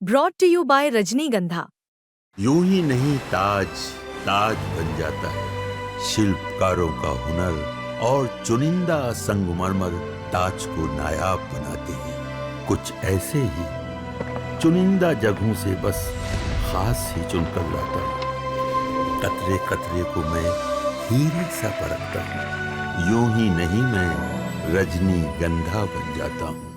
Brought to you bye रजनीगंधा। यूं ही नहीं ताज ताज बन जाता है, शिल्पकारों का हुनर और चुनिंदा संगमरमर ताज को नायाब बनाते हैं। कुछ ऐसे ही चुनिंदा जगहों से बस खास ही चुनकर लाता हूँ। कतरे कतरे को मैं हीरे सा परखता हूँ। यूं ही नहीं मैं रजनीगंधा बन जाता हूँ।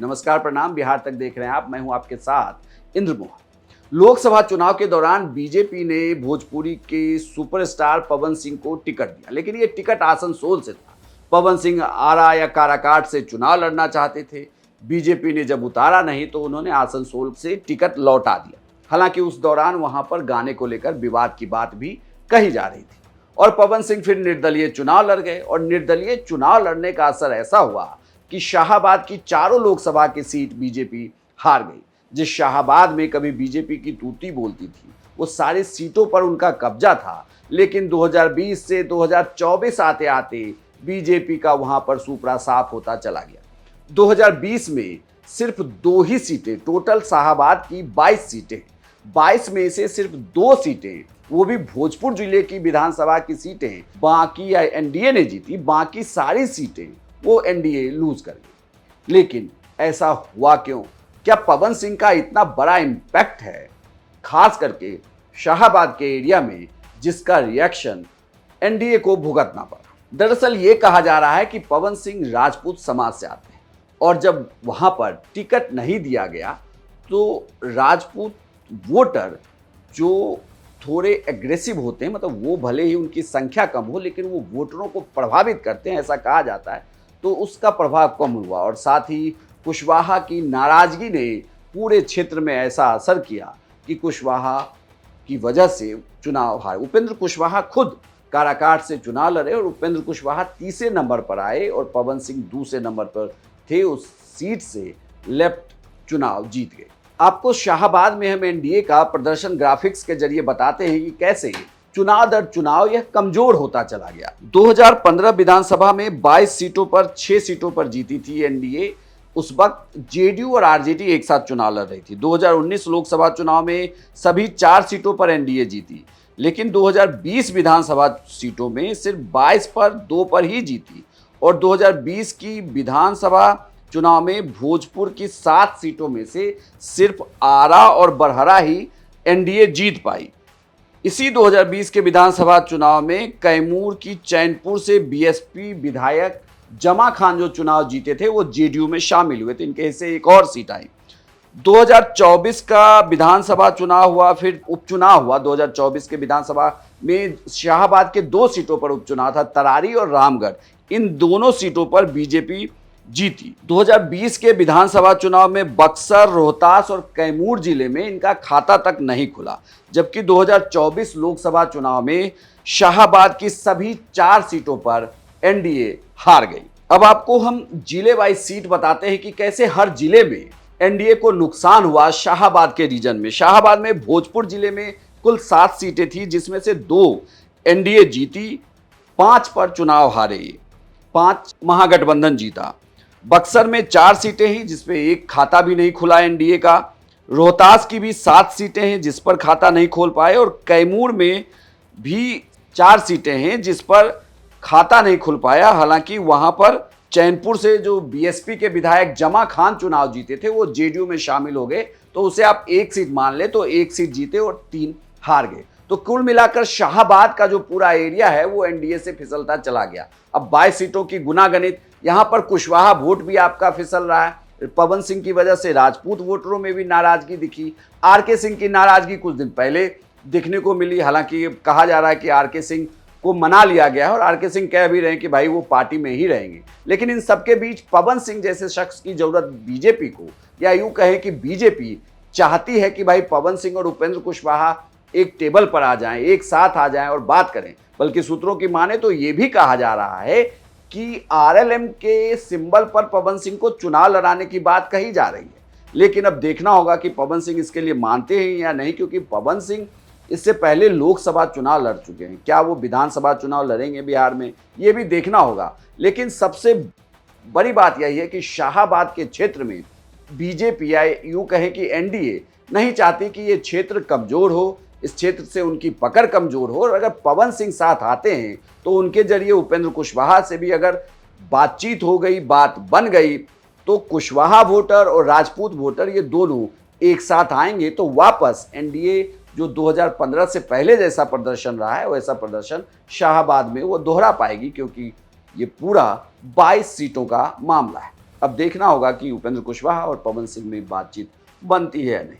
नमस्कार, प्रणाम। बिहार तक देख रहे हैं आप। मैं हूं आपके साथ इंद्र मोहन। लोकसभा चुनाव के दौरान बीजेपी ने भोजपुरी के सुपरस्टार पवन सिंह को टिकट दिया, लेकिन ये टिकट आसनसोल से था। पवन सिंह आरा या काराकाट से चुनाव लड़ना चाहते थे। बीजेपी ने जब उतारा नहीं तो उन्होंने आसनसोल से टिकट लौटा दिया। हालांकि उस दौरान वहां पर गाने को लेकर विवाद की बात भी कही जा रही थी और पवन सिंह फिर निर्दलीय चुनाव लड़ गए। और निर्दलीय चुनाव लड़ने का असर ऐसा हुआ कि शाहाबाद की चारों लोकसभा की सीट बीजेपी हार गई। जिस शाहाबाद में कभी बीजेपी की तूती बोलती थी, वो सारी सीटों पर उनका कब्जा था। लेकिन 2020 से 2024 आते आते बीजेपी का वहां पर सुपड़ा साफ होता चला गया। 2020 में सिर्फ 2 ही सीटें, टोटल शाहाबाद की 22 सीटें, 22 में से सिर्फ 2 सीटें, वो भी भोजपुर जिले की विधानसभा की सीटें बाकी एनडीए ने जीती। बाकी सारी सीटें वो एनडीए लूज कर गई। लेकिन ऐसा हुआ क्यों? क्या पवन सिंह का इतना बड़ा इम्पैक्ट है, खास करके शाहाबाद के एरिया में, जिसका रिएक्शन एनडीए को भुगतना पड़ा? दरअसल ये कहा जा रहा है कि पवन सिंह राजपूत समाज से आते हैं और जब वहां पर टिकट नहीं दिया गया तो राजपूत वोटर जो थोड़े एग्रेसिव होते हैं, मतलब वो भले ही उनकी संख्या कम हो लेकिन वो वोटरों को प्रभावित करते हैं, ऐसा कहा जाता है। तो उसका प्रभाव कम हुआ और साथ ही कुशवाहा की नाराजगी ने पूरे क्षेत्र में ऐसा असर किया कि कुशवाहा की वजह से चुनाव हारे। उपेंद्र कुशवाहा खुद काराकाट से चुनाव लड़े और उपेंद्र कुशवाहा तीसरे नंबर पर आए और पवन सिंह दूसरे नंबर पर थे। उस सीट से लेफ्ट चुनाव जीत गए। आपको शाहाबाद में हम एनडीए का प्रदर्शन ग्राफिक्स के जरिए बताते हैं कि कैसे चुनाव दर चुनाव यह कमजोर होता चला गया। 2015 विधानसभा में 22 सीटों पर 6 सीटों पर जीती थी एनडीए। उस वक्त जेडीयू और आरजेडी एक साथ चुनाव लड़ रही थी। 2019 लोकसभा चुनाव में सभी 4 सीटों पर एनडीए जीती, लेकिन 2020 विधानसभा सीटों में सिर्फ 22 पर 2 पर ही जीती। और 2020 की विधानसभा चुनाव में भोजपुर की 7 सीटों में से सिर्फ आरा और बरहरा ही एनडीए जीत पाई। इसी 2020 के विधानसभा चुनाव में कैमूर की चैनपुर से बीएसपी विधायक जमा खान जो चुनाव जीते थे वो जेडीयू में शामिल हुए थे। इनके हिस्से एक और सीट आई। 2024 का विधानसभा चुनाव हुआ, फिर उपचुनाव हुआ। 2024 के विधानसभा में शाहाबाद के 2 सीटों पर उपचुनाव था, तरारी और रामगढ़। इन दोनों सीटों पर बीजेपी जीती। 2020 के विधानसभा चुनाव में बक्सर, रोहतास और कैमूर जिले में इनका खाता तक नहीं खुला, जबकि 2024 लोकसभा चुनाव में शाहाबाद की सभी 4 सीटों पर एनडीए हार गई। अब आपको हम जिले वाइज सीट बताते हैं कि कैसे हर जिले में एनडीए को नुकसान हुआ। शाहाबाद के रीजन में, शाहाबाद में भोजपुर जिले में कुल 7 सीटें थी, जिसमें से 2 एनडीए जीती, 5 पर चुनाव हारे, 5 महागठबंधन जीता। बक्सर में 4 सीटें हैं जिसपे एक खाता भी नहीं खुला एनडीए का। रोहतास की भी 7 सीटें हैं जिस पर खाता नहीं खोल पाए और कैमूर में भी 4 सीटें हैं जिस पर खाता नहीं खुल पाया। हालांकि वहां पर चैनपुर से जो बीएसपी के विधायक जमा खान चुनाव जीते थे वो जेडीयू में शामिल हो गए, तो उसे आप 1 सीट मान ले तो 1 सीट जीते और 3 हार गए। तो कुल मिलाकर शाहाबाद का जो पूरा एरिया है वो एनडीए से फिसलता चला गया। अब 22 सीटों की गुनागणित, यहाँ पर कुशवाहा वोट भी आपका फिसल रहा है। पवन सिंह की वजह से राजपूत वोटरों में भी नाराजगी दिखी। आरके सिंह की नाराजगी कुछ दिन पहले दिखने को मिली। हालांकि कहा जा रहा है कि आरके सिंह को मना लिया गया है और आरके सिंह कह भी रहे हैं कि भाई वो पार्टी में ही रहेंगे। लेकिन इन सबके बीच पवन सिंह जैसे शख्स की जरूरत बीजेपी को, या यूं कहें कि बीजेपी चाहती है कि भाई पवन सिंह और उपेंद्र कुशवाहा एक टेबल पर आ जाएं, एक साथ आ जाएं और बात करें। बल्कि सूत्रों की माने तो ये भी कहा जा रहा है कि आरएलएम के सिंबल पर पवन सिंह को चुनाव लड़ाने की बात कही जा रही है। लेकिन अब देखना होगा कि पवन सिंह इसके लिए मानते हैं या नहीं, क्योंकि पवन सिंह इससे पहले लोकसभा चुनाव लड़ चुके हैं। क्या वो विधानसभा चुनाव लड़ेंगे बिहार में, ये भी देखना होगा। लेकिन सबसे बड़ी बात यही है कि शाहाबाद के क्षेत्र में बीजेपी या यूं कहें कि एनडीए नहीं चाहती कि ये क्षेत्र कमजोर हो, इस क्षेत्र से उनकी पकड़ कमजोर हो। और अगर पवन सिंह साथ आते हैं तो उनके जरिए उपेंद्र कुशवाहा से भी अगर बातचीत हो गई, बात बन गई, तो कुशवाहा वोटर और राजपूत वोटर ये दोनों एक साथ आएंगे तो वापस एनडीए जो 2015 से पहले जैसा प्रदर्शन रहा है वैसा प्रदर्शन शाहाबाद में वो दोहरा पाएगी, क्योंकि ये पूरा 22 सीटों का मामला है। अब देखना होगा कि उपेंद्र कुशवाहा और पवन सिंह में बातचीत बनती है या नहीं।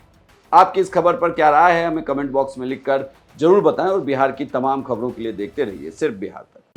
आपकी इस खबर पर क्या राय है हमें कमेंट बॉक्स में लिखकर जरूर बताएं और बिहार की तमाम खबरों के लिए देखते रहिए सिर्फ बिहार तक।